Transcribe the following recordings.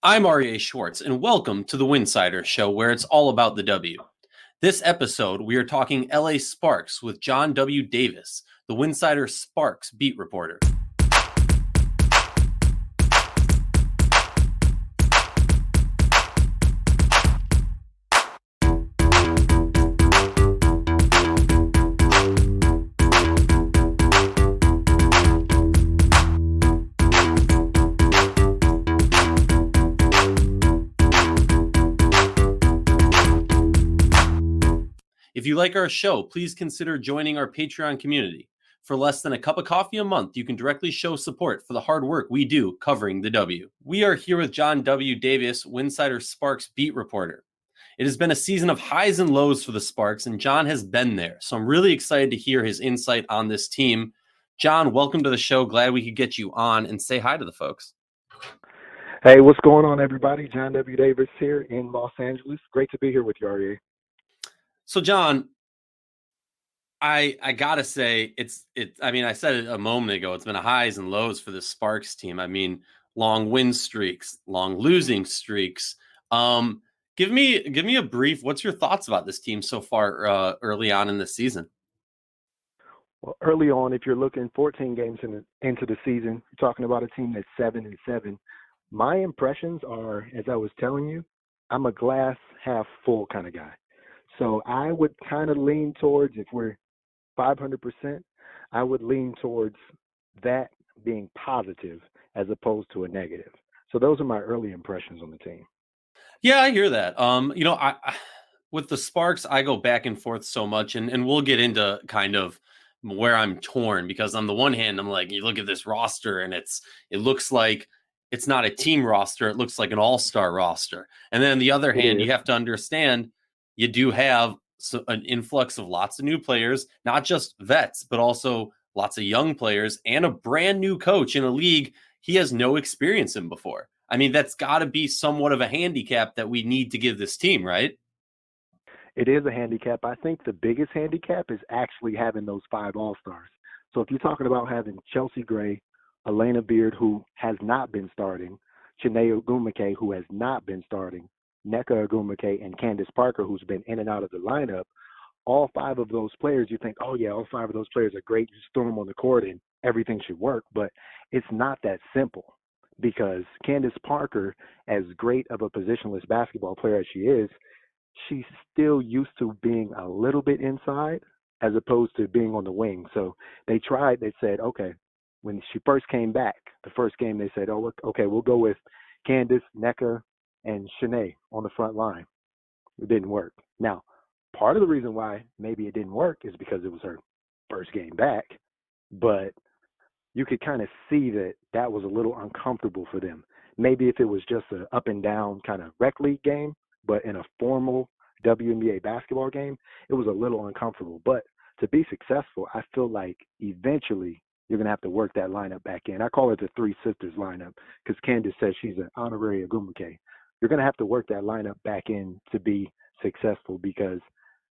I'm Aryeh Schwartz, and welcome to the Winsidr Show, where it's all about the W. This episode, we are talking LA Sparks with John W. Davis, the Winsidr Sparks beat reporter. If you like our show, please consider joining our Patreon community. For less than a cup of coffee a month, you can directly show support for the hard work we do covering the W. We are here with John W. Davis, Winsidr Sparks beat reporter. It has been a season of highs and lows for the Sparks, and John has been there. So I'm really excited to hear his insight on this team. John, welcome to the show. Glad we could get you on and say hi to the folks. Hey, what's going on, everybody? John W. Davis here in Los Angeles. Great to be here with you, Aryeh. So, John, I gotta say I mean, I said it a moment ago. It's been a highs and lows for the Sparks team. I mean, long win streaks, long losing streaks. Give me a brief. What's your thoughts about this team so far early on in the season? Well, early on, if you're looking 14 games into the season, you're talking about a team that's 7-7. My impressions are, as I was telling you, I'm a glass half full kind of guy. So I would kind of lean towards, if we're 500%, I would lean towards that being positive as opposed to a negative. So those are my early impressions on the team. Yeah, I hear that. I with the Sparks, I go back and forth so much, and we'll get into kind of where I'm torn, because on the one hand, I'm like, you look at this roster and it looks like it's not a team roster. It looks like an all-star roster. And then on the other hand, you have to understand you do have an influx of lots of new players, not just vets, but also lots of young players and a brand new coach in a league he has no experience in before. I mean, that's got to be somewhat of a handicap that we need to give this team, right? It is a handicap. I think the biggest handicap is actually having those 5 All-Stars. So if you're talking about having Chelsea Gray, Elena Beard, who has not been starting, Chiney Ogwumike, who has not been starting, Nneka Ogwumike, and Candace Parker, who's been in and out of the lineup, all 5 of those players, you think, oh, yeah, all 5 of those players are great. Just throw them on the court and everything should work. But it's not that simple, because Candace Parker, as great of a positionless basketball player as she is, she's still used to being a little bit inside as opposed to being on the wing. So they said, okay, when she first came back, the first game, they said, oh, okay, we'll go with Candace, Nneka, and Chiney on the front line. It didn't work. Now, part of the reason why maybe it didn't work is because it was her first game back, but you could kind of see that was a little uncomfortable for them. Maybe if it was just an up and down kind of rec league game, but in a formal WNBA basketball game, it was a little uncomfortable. But to be successful, I feel like eventually you're going to have to work that lineup back in. I call it the Three Sisters lineup because Candace says she's an honorary Ogwumike. You're going to have to work that lineup back in to be successful, because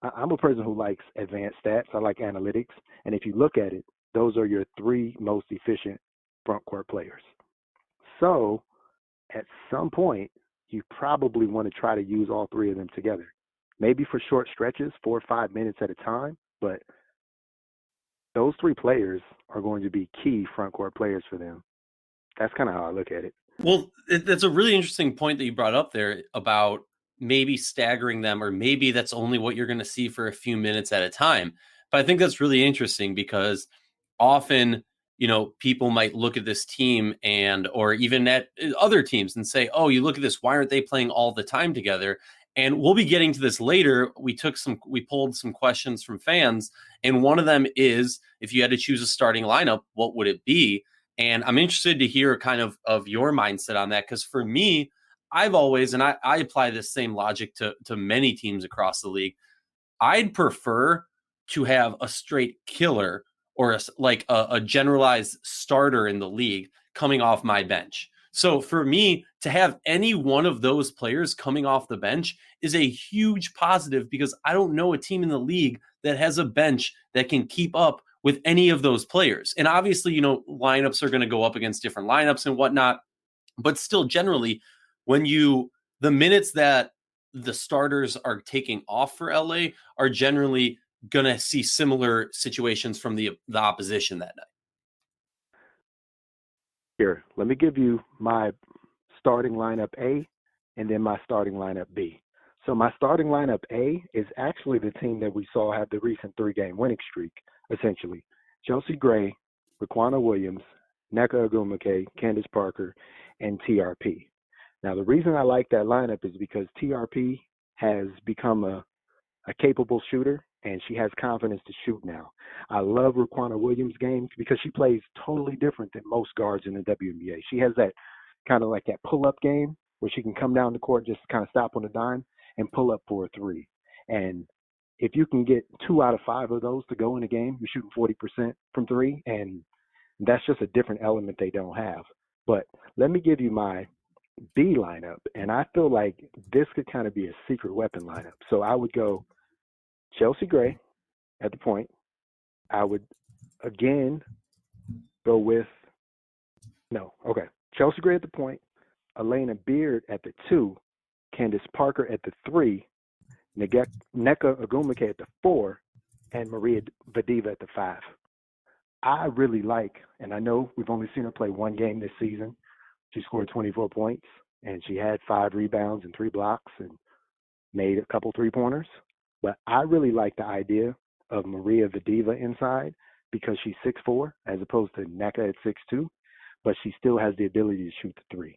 I'm a person who likes advanced stats. I like analytics. And if you look at it, those are your 3 most efficient front court players. So at some point, you probably want to try to use all 3 of them together. Maybe for short stretches, 4 or 5 minutes at a time, but those 3 players are going to be key front court players for them. That's kind of how I look at it. Well, that's a really interesting point that you brought up there about maybe staggering them, or maybe that's only what you're going to see for a few minutes at a time. But I think that's really interesting, because often, people might look at this team or even at other teams and say, oh, you look at this, why aren't they playing all the time together? And we'll be getting to this later. We pulled some questions from fans, and one of them is, if you had to choose a starting lineup, what would it be? And I'm interested to hear kind of your mindset on that, because for me, I've always, and I apply this same logic to many teams across the league, I'd prefer to have a straight killer, or a generalized starter in the league coming off my bench. So for me, to have any one of those players coming off the bench is a huge positive, because I don't know a team in the league that has a bench that can keep up with any of those players. And obviously, lineups are going to go up against different lineups and whatnot, but still, generally, the minutes that the starters are taking off for LA are generally going to see similar situations from the opposition that night. Here, let me give you my starting lineup A and then my starting lineup B. So my starting lineup A is actually the team that we saw have the recent 3-game winning streak, essentially. Chelsea Gray, Raquana Williams, Nneka Ogwumike, Candace Parker, and TRP. Now, the reason I like that lineup is because TRP has become a capable shooter, and she has confidence to shoot now. I love Raquana Williams' game because she plays totally different than most guards in the WNBA. She has that kind of like that pull-up game where she can come down the court, just kind of stop on a dime and pull up for a three. And if you can get 2 out of 5 of those to go in a game, you're shooting 40% from three, and that's just a different element they don't have. But let me give you my B lineup, and I feel like this could kind of be a secret weapon lineup. So I would go Chelsea Gray at the point. I would again go with Chelsea Gray at the point, Elena Beard at the 2, Candace Parker at the 3, Nneka Ogwumike at the 4, and Maria Vadiva at the 5. I really like, and I know we've only seen her play one game this season. She scored 24 points, and she had 5 rebounds and 3 blocks and made a couple three-pointers. But I really like the idea of Maria Vadiva inside because she's 6'4", as opposed to Nneka at 6'2", but she still has the ability to shoot the 3.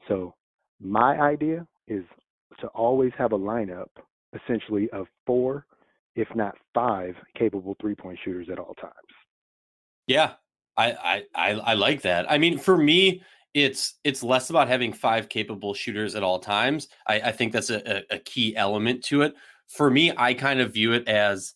So my idea is to always have a lineup essentially of 4, if not 5, capable three-point shooters at all times. Yeah, I like that. I mean, for me, it's less about having 5 capable shooters at all times. I think that's a key element to it. For me, I kind of view it as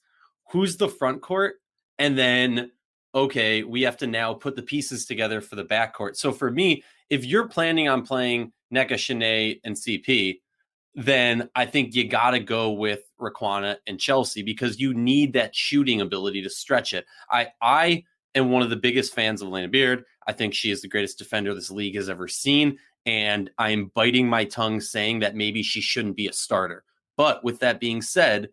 who's the front court, and then okay, we have to now put the pieces together for the backcourt. So for me, if you're planning on playing Nneka, Shanae, and CP, then I think you got to go with Raquana and Chelsea because you need that shooting ability to stretch it. I am one of the biggest fans of Elena Beard. I think she is the greatest defender this league has ever seen. And I'm biting my tongue saying that maybe she shouldn't be a starter. But with that being said,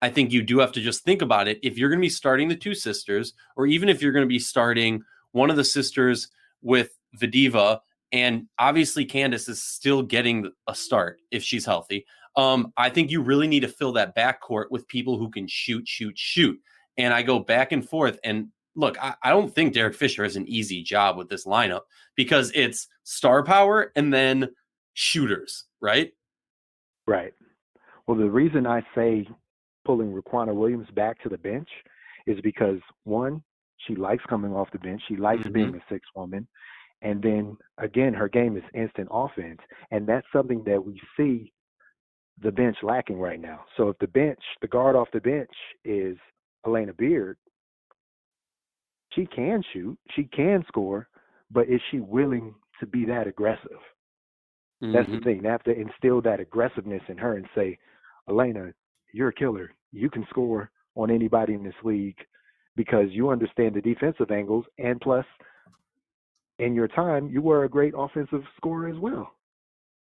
I think you do have to just think about it. If you're going to be starting the 2 sisters, or even if you're going to be starting one of the sisters with Vadiva, and obviously Candace is still getting a start if she's healthy, I think you really need to fill that backcourt with people who can shoot. And I go back and forth. And look, I don't think Derek Fisher has an easy job with this lineup because it's star power and then shooters, right? Right. Well, the reason I say pulling Raquana Williams back to the bench is because, one, she likes coming off the bench. She likes being a 6th woman. And then, again, her game is instant offense. And that's something that we see the bench lacking right now. So if the guard off the bench is Elena Beard, she can shoot, she can score, but is she willing to be that aggressive? That's the thing. They have to instill that aggressiveness in her and say, Elena, you're a killer. You can score on anybody in this league because you understand the defensive angles. And plus, in your time, you were a great offensive scorer as well.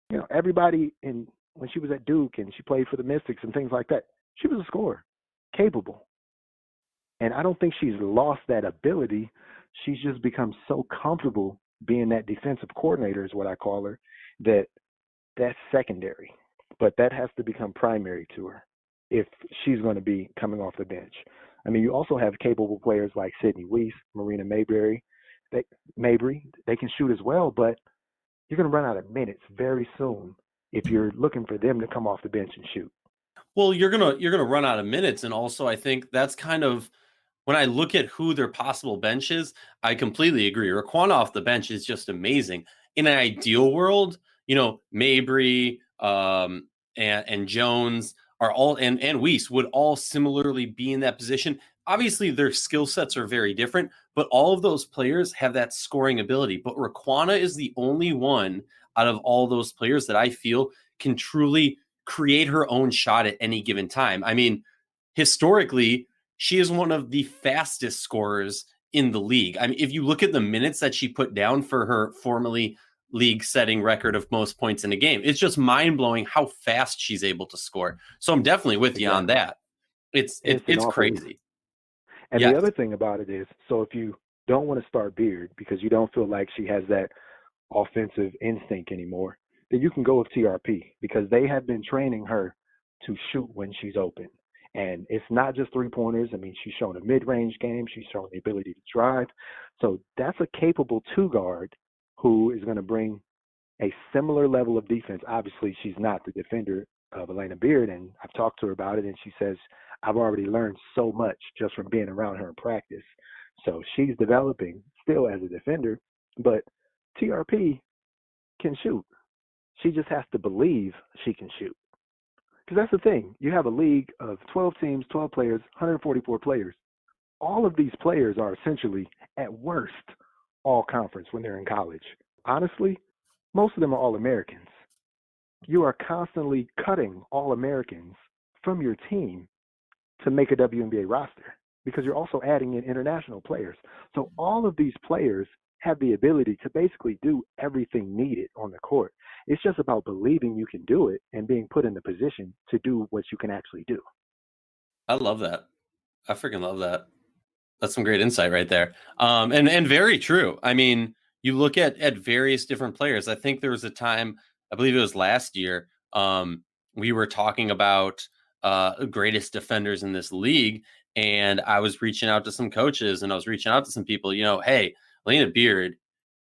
You know, everybody when she was at Duke and she played for the Mystics and things like that, she was a scorer, capable. And I don't think she's lost that ability. She's just become so comfortable being that defensive coordinator is what I call her, that's secondary. But that has to become primary to her if she's going to be coming off the bench. I mean, you also have capable players like Sydney Weiss, Marina Mayberry. They can shoot as well, but you're going to run out of minutes very soon if you're looking for them to come off the bench and shoot. Well, you're gonna run out of minutes, and also I think that's kind of when I look at who their possible bench is, I completely agree. Raquana off the bench is just amazing. In an ideal world, Mabry and Jones are all and Weiss would all similarly be in that position. Obviously, their skill sets are very different, but all of those players have that scoring ability. But Raquana is the only one out of all those players that I feel can truly create her own shot at any given time. I mean, historically, she is one of the fastest scorers in the league. I mean, if you look at the minutes that she put down for her formerly league-setting record of most points in a game. It's just mind-blowing how fast she's able to score. So I'm definitely with you on that. Instant It's offense. crazy. And Yes. the other thing about it is, so if you don't want to start Beard because you don't feel like she has that offensive instinct anymore, then you can go with TRP because they have been training her to shoot when she's open. And it's not just three-pointers. I mean, she's shown a mid-range game. She's shown the ability to drive. So that's a capable two-guard who is going to bring a similar level of defense. Obviously, she's not the defender of Elena Beard, and I've talked to her about it, and she says, I've already learned so much just from being around her in practice. So she's developing still as a defender, but TRP can shoot. She just has to believe she can shoot. Because that's the thing. You have a league of 12 teams, 12 players, 144 players. All of these players are essentially, at worst, all conference when they're in college. Honestly, most of them are all Americans. You are constantly cutting all Americans from your team to make a WNBA roster because you're also adding in international players. So all of these players have the ability to basically do everything needed on the court. It's just about believing you can do it and being put in the position to do what you can actually do. I love that. I freaking love that. That's some great insight right there. And very true. I mean, you look at various different players. I think there was a time, I believe it was last year, we were talking about greatest defenders in this league, and I was reaching out to some coaches and I was reaching out to some people, hey, Lena Beard,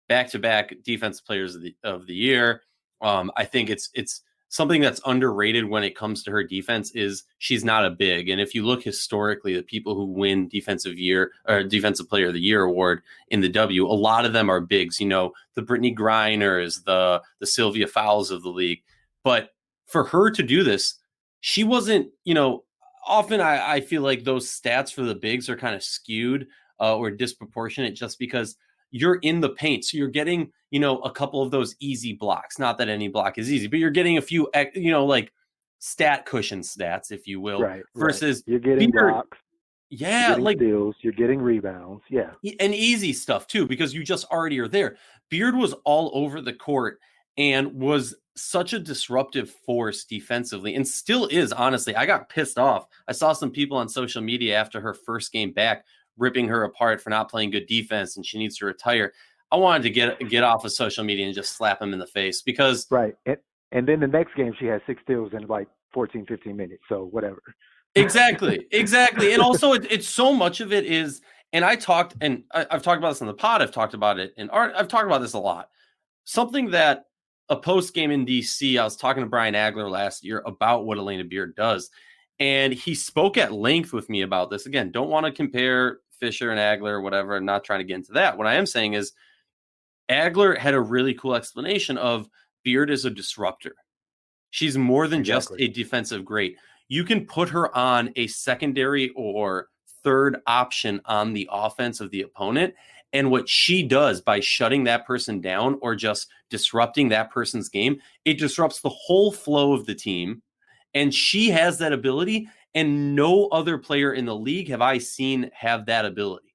back-to-back defensive players of the year. I think it's something that's underrated when it comes to her defense is she's not a big. And if you look historically, the people who win defensive player of the year award in the W, a lot of them are bigs, the Brittany Griners, the Sylvia Fowles of the league. But for her to do this, she wasn't, often I feel like those stats for the bigs are kind of skewed or disproportionate just because you're in the paint. So you're getting, a couple of those easy blocks. Not that any block is easy, but you're getting a few, like stat cushion stats, if you will, Right. versus You're getting blocks. Yeah. You're getting steals. You're getting rebounds. Yeah. And easy stuff too, because you just already are there. Beard was all over the court and was such a disruptive force defensively and still is, honestly. I got pissed off. I saw some people on social media after her first game back ripping her apart for not playing good defense and she needs to retire. I wanted to get off of social media and just slap him in the face because right. And then the next game she had 6 steals in like 14, 15 minutes. So whatever. Exactly. And also it's so much of it is, and I've talked about this on the pod. I've talked about it in art. I've talked about this a lot. Something that a post game in DC, I was talking to Brian Agler last year about what Elena Beard does. And he spoke at length with me about this. Again, don't want to compare Fisher and Agler or whatever. I'm not trying to get into that. What I am saying is Agler had a really cool explanation of Beard as a disruptor. She's more than just a defensive great. You can put her on a secondary or third option on the offense of the opponent. And what she does by shutting that person down or just disrupting that person's game, it disrupts the whole flow of the team. And she has that ability. And no other player in the league have I seen have that ability.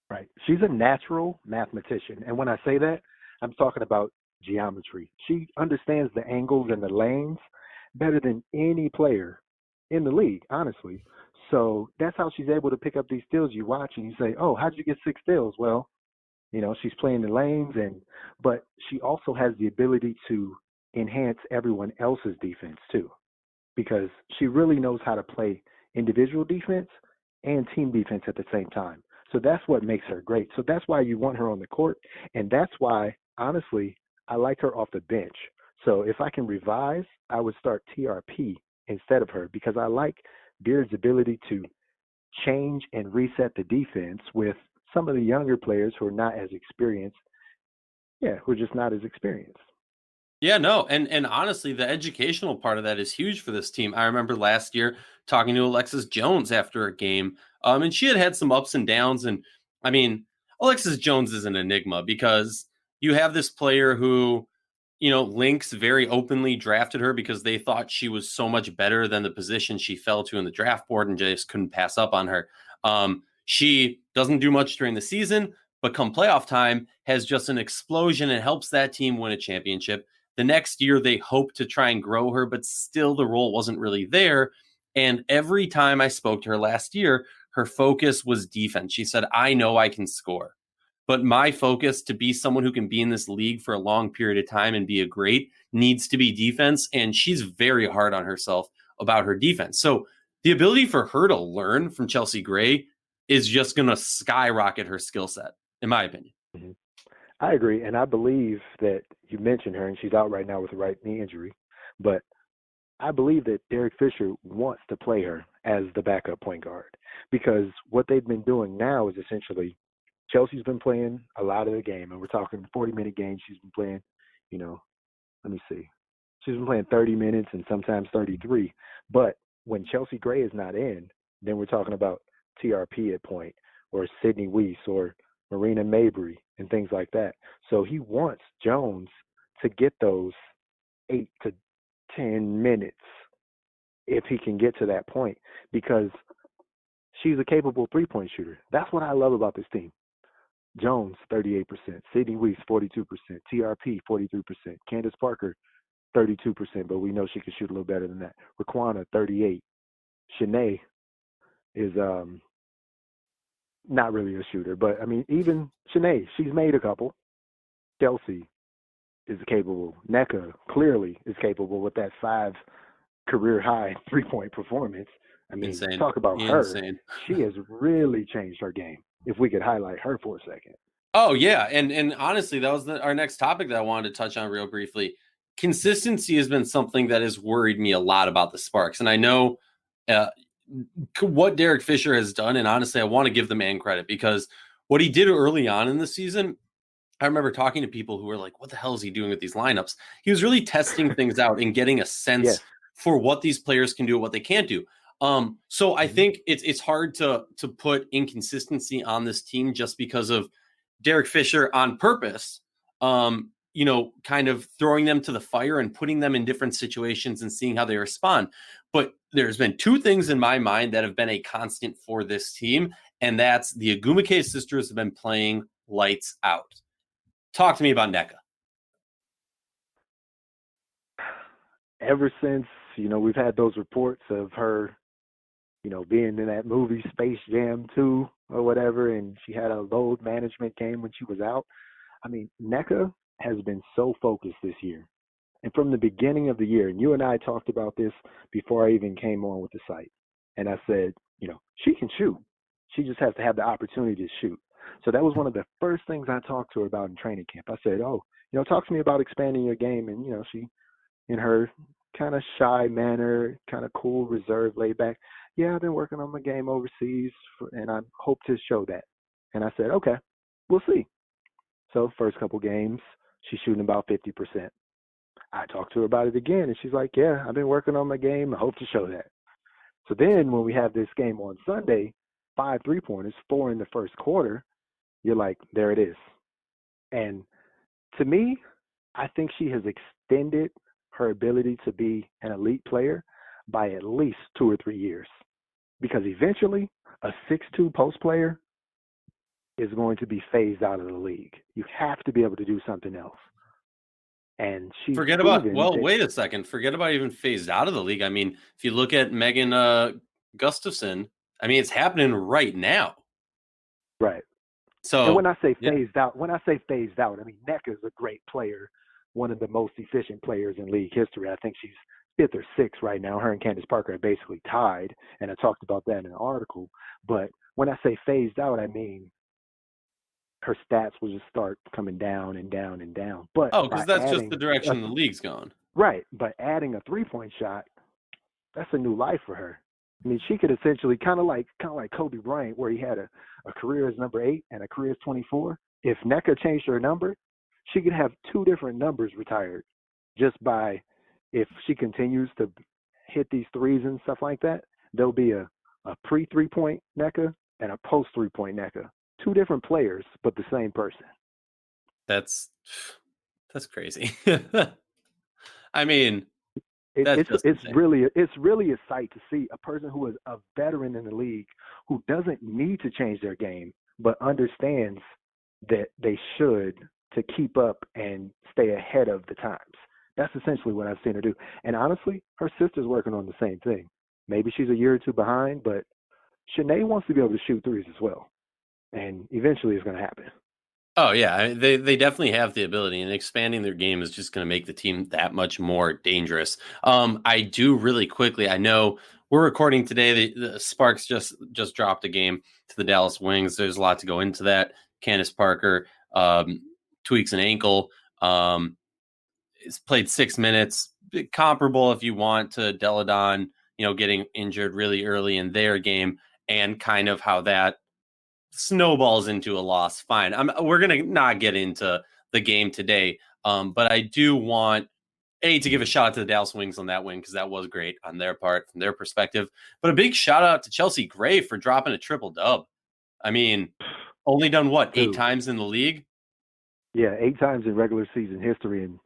Right. She's a natural mathematician. And when I say that, I'm talking about geometry. She understands the angles and the lanes better than any player in the league, honestly. So that's how she's able to pick up these steals. You watch and you say, oh, how'd you get 6 steals? Well, she's playing the lanes, but she also has the ability to enhance everyone else's defense too, because she really knows how to play individual defense and team defense at the same time. So that's what makes her great. So that's why you want her on the court. And that's why, honestly, I like her off the bench. So if I can revise, I would start TRP instead of her because I like Beard's ability to change and reset the defense with some of the younger players who are not as experienced. Yeah, who are just not as experienced. Yeah, no. And honestly, the educational part of that is huge for this team. I remember last year talking to Alexis Jones after a game, and she had some ups and downs. And I mean, Alexis Jones is an enigma because you have this player who, Lynx very openly drafted her because they thought she was so much better than the position she fell to in the draft board and just couldn't pass up on her. She doesn't do much during the season, but come playoff time has just an explosion and helps that team win a championship. The next year, they hope to try and grow her, but still the role wasn't really there. And every time I spoke to her last year, her focus was defense. She said, I know I can score, but my focus to be someone who can be in this league for a long period of time and be a great needs to be defense. And she's very hard on herself about her defense. So the ability for her to learn from Chelsea Gray is just going to skyrocket her skill set, in my opinion. Mm-hmm. I agree, and I believe that you mentioned her, and she's out right now with a right knee injury, but I believe that Derek Fisher wants to play her as the backup point guard, because what they've been doing now is essentially Chelsea's been playing a lot of the game, and we're talking 40-minute games. She's been playing, let me see. She's been playing 30 minutes and sometimes 33. But when Chelsea Gray is not in, then we're talking about TRP at point, or Sydney Weiss, or Marina Mabry, and things like that. So he wants Jones to get those 8 to 10 minutes if he can get to that point, because she's a capable three-point shooter. That's what I love about this team. Jones, 38%. Sydney Weiss, 42%. TRP, 43%. Candace Parker, 32%, but we know she can shoot a little better than that. Raquana, 38. Shanae is not really a shooter, but, I mean, even Shanae, she's made a couple. Chelsea is capable. NECA clearly is capable with that 5 career-high three-point performance. I mean, Insane. talk about her. Insane. She has really changed her game, if we could highlight her for a second. Oh, yeah. And honestly, that was our next topic that I wanted to touch on real briefly. Consistency has been something that has worried me a lot about the Sparks. And I know what Derek Fisher has done, and honestly, I want to give the man credit, because what he did early on in the season, I remember talking to people who were like, what the hell is he doing with these lineups? He was really testing things out and getting a sense for what these players can do and what they can't do. So I think it's hard to put inconsistency on this team just because of Derek Fisher on purpose, kind of throwing them to the fire and putting them in different situations and seeing how they respond. But there's been 2 things in my mind that have been a constant for this team, and that's the Agumake sisters have been playing lights out. Talk to me about NECA. Ever since, we've had those reports of her, being in that movie Space Jam 2 or whatever, and she had a load management game when she was out. I mean, NECA has been so focused this year. And from the beginning of the year, and you and I talked about this before I even came on with the site, and I said, she can shoot. She just has to have the opportunity to shoot. So that was one of the first things I talked to her about in training camp. I said, talk to me about expanding your game. And, she, in her kind of shy manner, kind of cool, reserved, laid back, I've been working on my game overseas, and I hope to show that. And I said, okay, we'll see. So first couple games, she's shooting about 50%. I talked to her about it again, and she's like, I've been working on my game. I hope to show that. So then when we have this game on Sunday, 5 3-pointers, 4 in the first quarter, you're like, there it is. And to me, I think she has extended her ability to be an elite player by at least 2 or 3 years. Because eventually, a 6'2" post player is going to be phased out of the league. You have to be able to do something else. And she's wait a second. Forget about even phased out of the league. I mean, if you look at Megan Gustafson, I mean, it's happening right now. Right. So, and when I say phased out, I mean, NECA is a great player, one of the most efficient players in league history. I think she's 5th or 6th right now. Her and Candace Parker are basically tied, and I talked about that in an article. But when I say phased out, I mean her stats will just start coming down and down and down. But because that's just the direction the league's going. Right, but adding a 3-point shot, that's a new life for her. I mean, she could essentially kind of like Kobe Bryant, where he had a career as number 8 and a career as 24. If NECA changed her number, she could have 2 different numbers retired just by, if she continues to hit these threes and stuff like that, there'll be a pre-3-point NECA and a post-3-point NECA. 2 different players, but the same person. That's crazy. I mean, it's really a sight to see a person who is a veteran in the league, who doesn't need to change their game, but understands that they should to keep up and stay ahead of the times. That's essentially what I've seen her do. And honestly, her sister's working on the same thing. Maybe she's a year or two behind, but Shanae wants to be able to shoot threes as well. And eventually it's going to happen. Oh yeah, they definitely have the ability, and expanding their game is just going to make the team that much more dangerous. I do really quickly. I know we're recording today. The Sparks just dropped a game to the Dallas Wings. There's a lot to go into that. Candace Parker tweaks an ankle. It's played 6 minutes, comparable if you want to Deladon. Getting injured really early in their game, and kind of how that snowballs into a loss. Fine. We're going to not get into the game today. But I do want to give a shout out to the Dallas Wings on that win, because that was great on their part from their perspective. But a big shout out to Chelsea Gray for dropping a triple dub. I mean, only done what, 8 times in the league? Yeah, 8 times in regular season history, and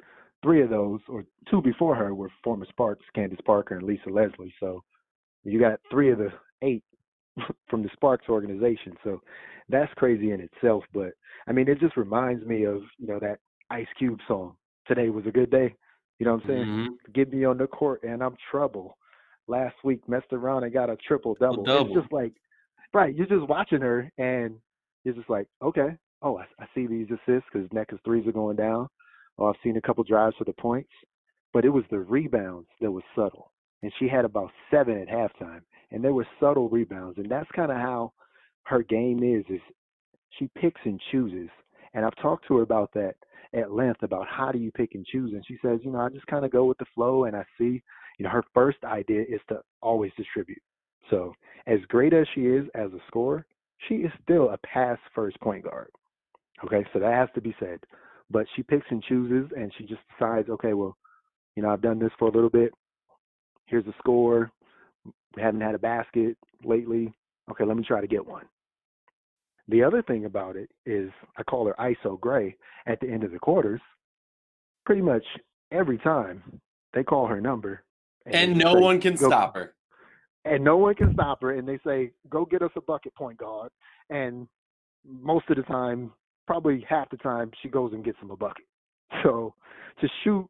3 of those, or 2 before her, were former Sparks, Candace Parker and Lisa Leslie. So you got 3 of the 8 from the Sparks organization. So that's crazy in itself. But I mean, it just reminds me of, that Ice Cube song, "Today Was a Good Day." You know what I'm saying? Mm-hmm. Get me on the court and I'm trouble. Last week messed around and got a triple double. It's just like, right, you're just watching her and you're just like, okay, oh, I see these assists because Nneka's threes are going down. Oh, I've seen a couple drives for the points. But it was the rebounds that was subtle. And she had about 7 at halftime. And they were subtle rebounds. And that's kind of how her game is she picks and chooses. And I've talked to her about that at length, about how do you pick and choose. And she says, I just kind of go with the flow, and I see, her first idea is to always distribute. So as great as she is as a scorer, she is still a pass first point guard. Okay, so that has to be said. But she picks and chooses, and she just decides, okay, well, I've done this for a little bit. Here's the score. We haven't had a basket lately. Okay, let me try to get one. The other thing about it is I call her ISO Gray at the end of the quarters. Pretty much every time they call her number. And no one can stop her. And no one can stop her. And they say, go get us a bucket, point guard. And most of the time, probably half the time, she goes and gets them a bucket. So to shoot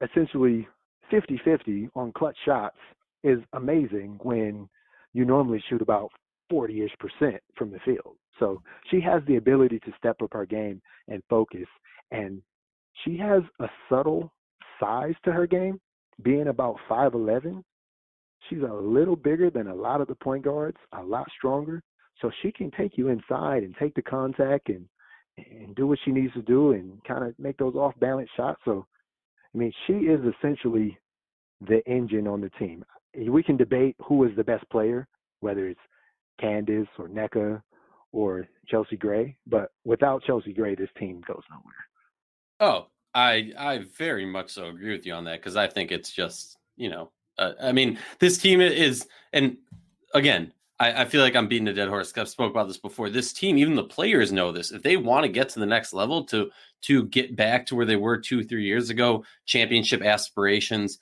essentially 50-50 on clutch shots is amazing when you normally shoot about 40-ish% from the field. So she has the ability to step up her game and focus. And she has a subtle size to her game, being about 5'11". She's a little bigger than a lot of the point guards, a lot stronger. So she can take you inside and take the contact and do what she needs to do and kind of make those off-balance shots. So, I mean, she is essentially the engine on the team. We can debate who is the best player, whether it's Candace or Nneka or Chelsea Gray, but without Chelsea Gray, this team goes nowhere. Oh, I very much so agree with you on that, because I think it's just, I mean, this team is, and again, I feel like I'm beating a dead horse. I've spoke about this before. This team, even the players know this. If they want to get to the next level, to get back to where they were 2-3 years ago, championship aspirations,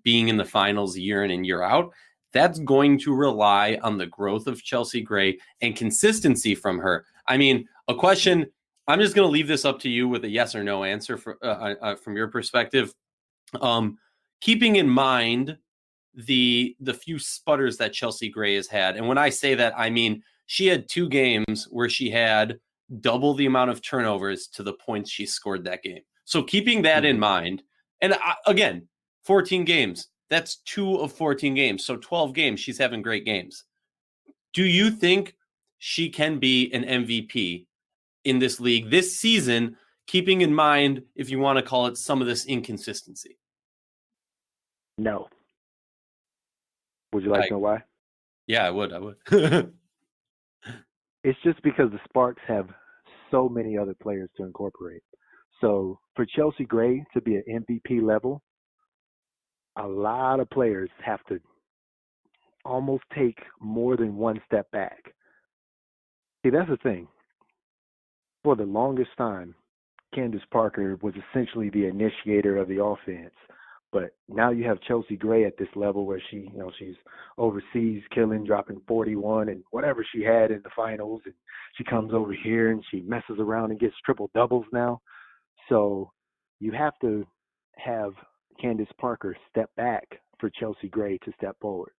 being in the finals year in and year out, that's going to rely on the growth of Chelsea Gray and consistency from her. I mean, a question, I'm just going to leave this up to you with a yes or no answer from your perspective. Keeping in mind the few sputters that Chelsea Gray has had. And when I say that, I mean, she had 2 games where she had double the amount of turnovers to the points she scored that game. So keeping that in mind, and again, 14 games, that's 2 of 14 games. So 12 games, she's having great games. Do you think she can be an MVP in this league this season, keeping in mind, if you want to call it, some of this inconsistency? No. Would you like to know why? Yeah, I would. It's just because the Sparks have so many other players to incorporate. So for Chelsea Gray to be an MVP level, a lot of players have to almost take more than one step back. See, that's the thing. For the longest time, Candace Parker was essentially the initiator of the offense. But now you have Chelsea Gray at this level where she's overseas killing, dropping 41 and whatever she had in the finals. And she comes over here and she messes around and gets triple doubles now. So you have to have Candace Parker step back for Chelsea Gray to step forward.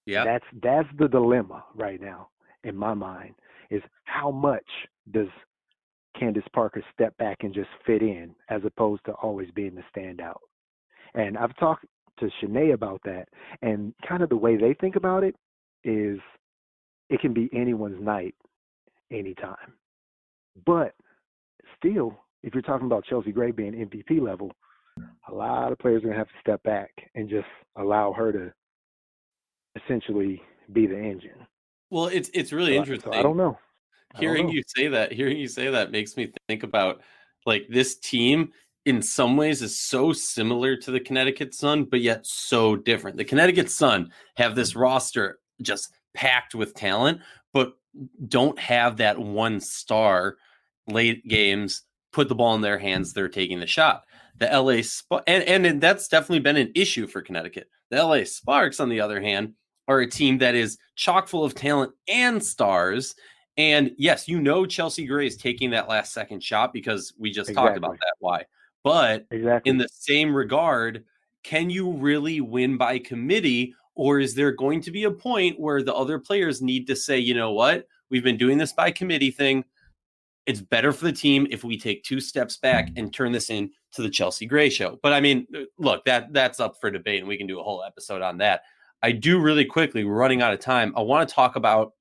Yeah. That's the dilemma right now in my mind, is how much does Candace Parker step back and just fit in as opposed to always being the standout. And I've talked to Shanae about that, and kind of the way they think about it is it can be anyone's night anytime. But still, if you're talking about Chelsea Gray being MVP level, a lot of players are going to have to step back and just allow her to essentially be the engine. Well, it's really interesting. So I don't know. Hearing you say that makes me think about, like, this team in some ways is so similar to the Connecticut Sun, but yet so different. The Connecticut Sun have this roster just packed with talent, but don't have that one star late games, put the ball in their hands, they're taking the shot. The LA and that's definitely been an issue for Connecticut. The LA Sparks, on the other hand, are a team that is chock full of talent and stars. And yes, Chelsea Gray is taking that last second shot because we just talked about that. Why? But in the same regard, can you really win by committee? Or is there going to be a point where the other players need to say, you know what? We've been doing this by committee thing. It's better for the team if we take 2 steps back and turn this into the Chelsea Gray show. But I mean, look, that's up for debate, and we can do a whole episode on that. I do really quickly, we're running out of time. I want to talk about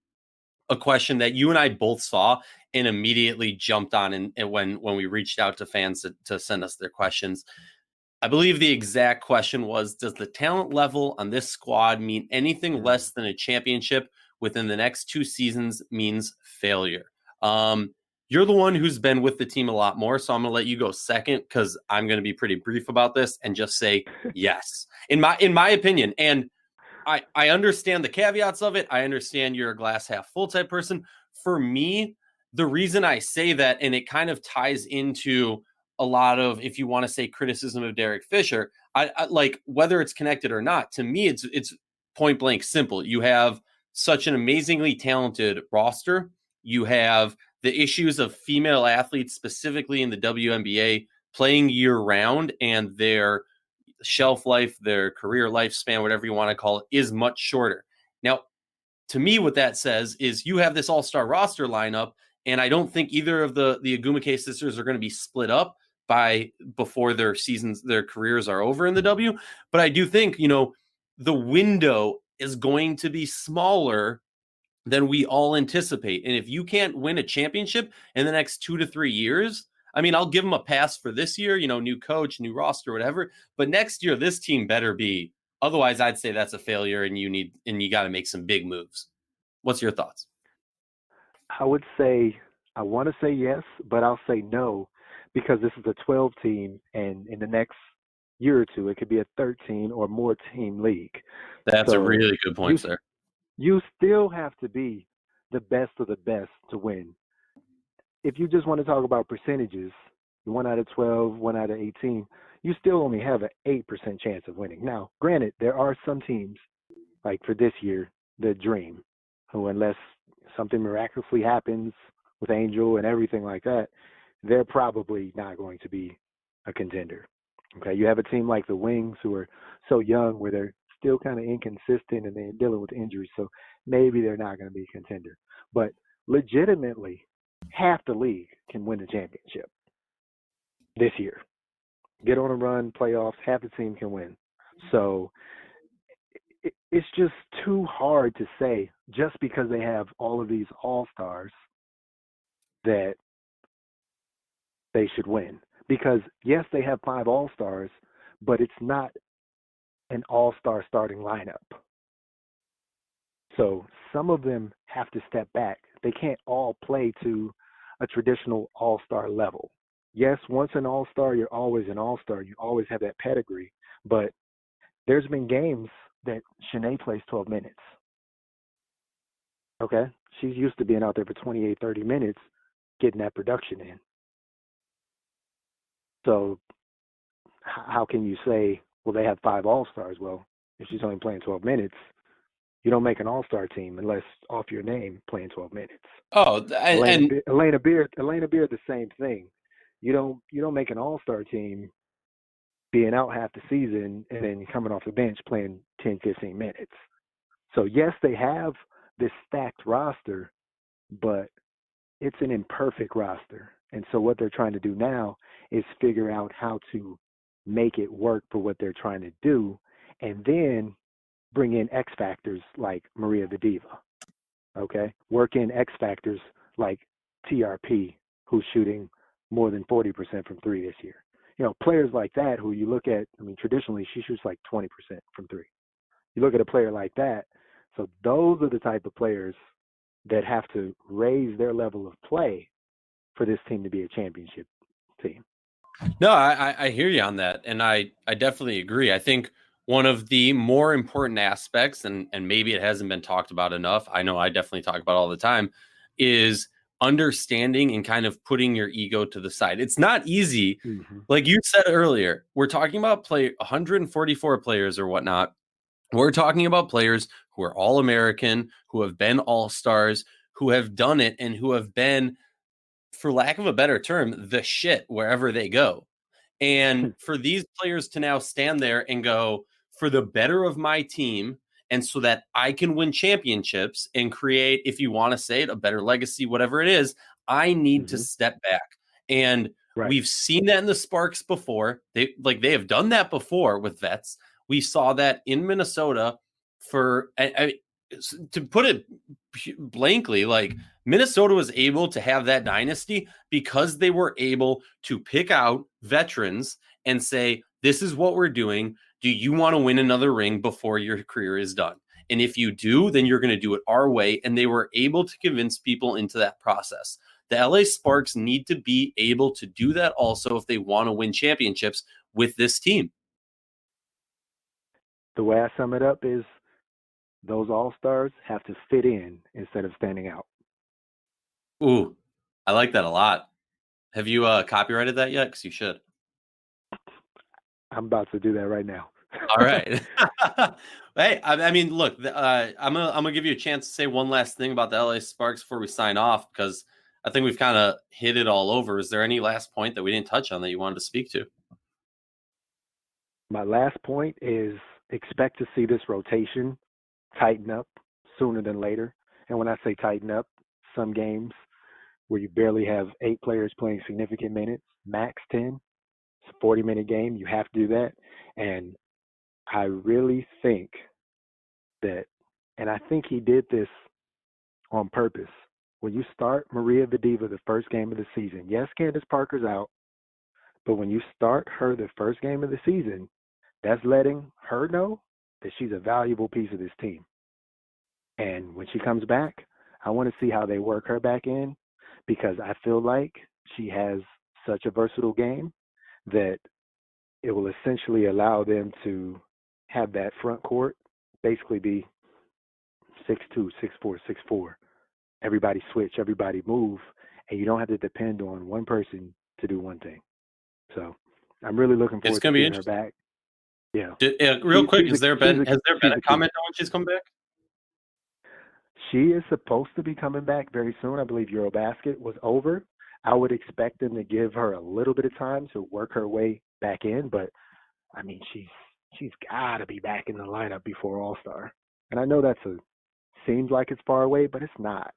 a question that you and I both saw and immediately jumped on, and when we reached out to fans to send us their questions. I believe the exact question was, does the talent level on this squad mean anything less than a championship within the next 2 seasons means failure? You're the one who's been with the team a lot more, so I'm going to let you go second because I'm going to be pretty brief about this and just say yes. In my opinion, and I understand the caveats of it. I understand you're a glass half full type person. For me, the reason I say that, and it kind of ties into a lot of, if you want to say, criticism of Derek Fisher, I like, whether it's connected or not, to me, it's point blank simple. You have such an amazingly talented roster. You have the issues of female athletes, specifically in the WNBA, playing year round, and their shelf life, their career lifespan, whatever you want to call it, is much shorter. Now, to me, what that says is you have this all-star roster lineup, and I don't think either of the Agumake sisters are going to be split up before their careers are over in the W. But I do think, the window is going to be smaller than we all anticipate. And if you can't win a championship in the next 2 to 3 years, I mean, I'll give them a pass for this year, new coach, new roster, whatever. But next year, this team better be. Otherwise, I'd say that's a failure, and you got to make some big moves. What's your thoughts? I would say, I want to say yes, but I'll say no, because this is a 12 team, and in the next year or two, it could be a 13 or more team league. That's a really good point, sir. You still have to be the best of the best to win. If you just want to talk about percentages, 1 out of 12, 1 out of 18, you still only have an 8% chance of winning. Now, granted, there are some teams, like for this year, the Dream, who, unless something miraculously happens with Angel and everything like that, they're probably not going to be a contender. Okay, you have a team like the Wings, who are so young, where they're still kind of inconsistent and they're dealing with injuries, so maybe they're not going to be a contender. But legitimately, half the league can win the championship this year. Get on a run, playoffs, half the team can win. So it's just too hard to say, just because they have all of these all-stars, that they should win. Because, yes, they have 5 all-stars, but it's not an all-star starting lineup. So some of them have to step back. They can't all play to a traditional all-star level. Yes, once an all-star, you're always an all-star. You always have that pedigree. But there's been games that Shanae plays 12 minutes. Okay? She's used to being out there for 28, 30 minutes, getting that production in. So how can you say, well, they have 5 All-Stars? Well, if she's only playing 12 minutes, you don't make an All-Star team unless off your name playing 12 minutes. Oh, and Elena Beard, the same thing. You don't make an All-Star team being out half the season and then coming off the bench playing 10, 15 minutes. So yes, they have this stacked roster, but it's an imperfect roster. And so what they're trying to do now is figure out how to make it work for what they're trying to do, and then bring in X factors like Maria the Diva. Okay, work in X factors like TRP, who's shooting more than 40% from three this year. Players like that who you look at. I mean, traditionally she shoots like 20% from three. You look at a player like that. So those are the type of players that have to raise their level of play for this team to be a championship team. No, I hear you on that. And I definitely agree. I think one of the more important aspects, and maybe it hasn't been talked about enough, I know I definitely talk about it all the time, is understanding and kind of putting your ego to the side. It's not easy. Mm-hmm. Like you said earlier, we're talking about 144 players or whatnot. We're talking about players who are all American, who have been all stars, who have done it, and who have been, for lack of a better term, the shit wherever they go. And for these players to now stand there and go, for the better of my team, and so that I can win championships and create, if you want to say it, a better legacy, whatever it is, I need to step back. And we've seen that in the Sparks before. They have done that before with vets. We saw that in Minnesota to put it blankly, like Minnesota was able to have that dynasty because they were able to pick out veterans and say, this is what we're doing. Do you want to win another ring before your career is done? And if you do, then you're going to do it our way. And they were able to convince people into that process. The LA Sparks need to be able to do that also if they want to win championships with this team. The way I sum it up is those All-Stars have to fit in instead of standing out. Ooh, I like that a lot. Have you copyrighted that yet? Because you should. I'm about to do that right now. All right. Hey, I mean, look, I'm gonna give you a chance to say one last thing about the LA Sparks before we sign off, because I think we've kind of hit it all over. Is there any last point that we didn't touch on that you wanted to speak to? My last point is expect to see this rotation tighten up sooner than later. And when I say tighten up, some games where you barely have 8 players playing significant minutes, max 10, it's a 40-minute game. You have to do that. And I really think that, and I think he did this on purpose. When you start Maria the Diva the first game of the season, yes, Candace Parker's out, but when you start her the first game of the season, that's letting her know that she's a valuable piece of this team. And when she comes back, I want to see how they work her back in, because I feel like she has such a versatile game that it will essentially allow them to have that front court basically be 6'2", 6'4", 6'4". Everybody switch, everybody move, and you don't have to depend on one person to do one thing. So I'm really looking forward to seeing her back. Yeah. Real quick, has there been a comment on when she's come back? She is supposed to be coming back very soon. I believe Eurobasket was over. I would expect them to give her a little bit of time to work her way back in, but I mean, she's got to be back in the lineup before All-Star. And I know seems like it's far away, but it's not.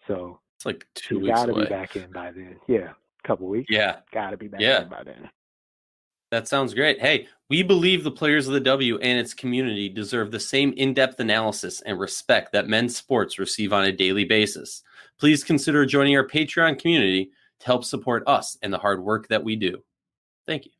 So it's like 2 she's weeks got to away. be back in by then. Yeah, a couple weeks. Yeah, got to be back in by then. That sounds great. Hey, we believe the players of the W and its community deserve the same in-depth analysis and respect that men's sports receive on a daily basis. Please consider joining our Patreon community to help support us and the hard work that we do. Thank you.